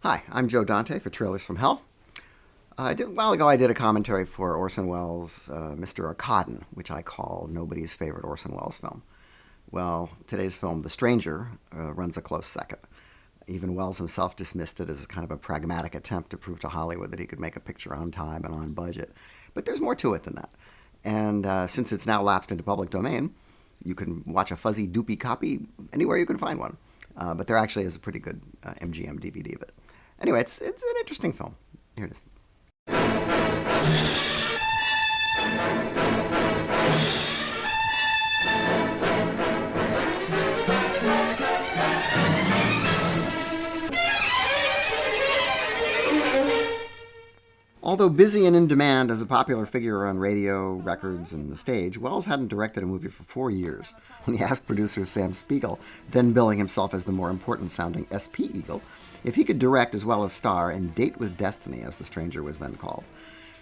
Hi, I'm Joe Dante for Trailers from Hell. A while ago I did a commentary for Orson Welles' Mr. Arkadin, which I call nobody's favorite Orson Welles film. Well, today's film, The Stranger, runs a close second. Even Welles himself dismissed it as kind of a pragmatic attempt to prove to Hollywood that he could make a picture on time and on budget. But there's more to it than that. And since it's now lapsed into public domain, you can watch a fuzzy, doopy copy anywhere you can find one. But there actually is a pretty good MGM DVD of it. Anyway, it's an interesting film. Here it is. Although busy and in demand as a popular figure on radio, records, and the stage, Welles hadn't directed a movie for 4 years when he asked producer Sam Spiegel, then billing himself as the more important-sounding SP Eagle, if he could direct as well as star in Date with Destiny, as The Stranger was then called.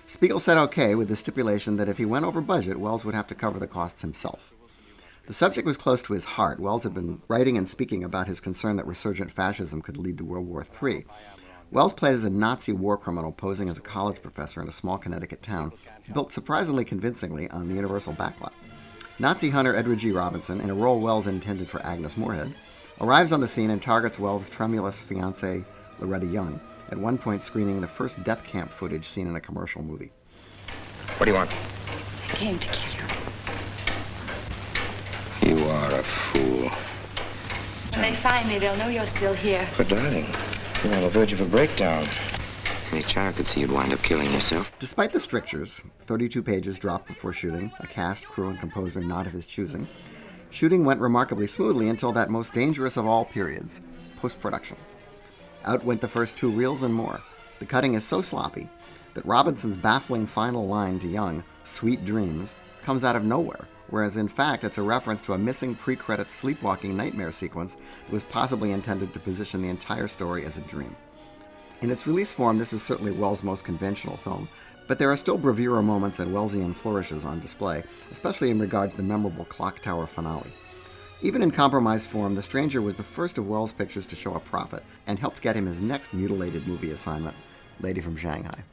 Spiegel said okay, with the stipulation that if he went over budget, Welles would have to cover the costs himself. The subject was close to his heart. Welles had been writing and speaking about his concern that resurgent fascism could lead to World War III. Welles played as a Nazi war criminal posing as a college professor in a small Connecticut town, built surprisingly convincingly on the Universal backlot. Nazi hunter Edward G. Robinson, in a role Welles intended for Agnes Moorehead, arrives on the scene and targets Welles' tremulous fiancée, Loretta Young, at one point screening the first death camp footage seen in a commercial movie. What do you want? I came to kill you. You are a fool. When they find me, they'll know you're still here. But darling, you're on the verge of a breakdown. Any child could see you'd wind up killing yourself. Despite the strictures, 32 pages dropped before shooting, a cast, crew, and composer not of his choosing, shooting went remarkably smoothly until that most dangerous of all periods, post-production. Out went the first 2 reels and more. The cutting is so sloppy that Robinson's baffling final line to Young, "Sweet Dreams," comes out of nowhere, whereas in fact it's a reference to a missing pre-credits sleepwalking nightmare sequence that was possibly intended to position the entire story as a dream. In its release form, this is certainly Welles' most conventional film, but there are still bravura moments and Wellesian flourishes on display, especially in regard to the memorable clock tower finale. Even in compromised form, The Stranger was the first of Welles' pictures to show a profit and helped get him his next mutilated movie assignment, Lady from Shanghai.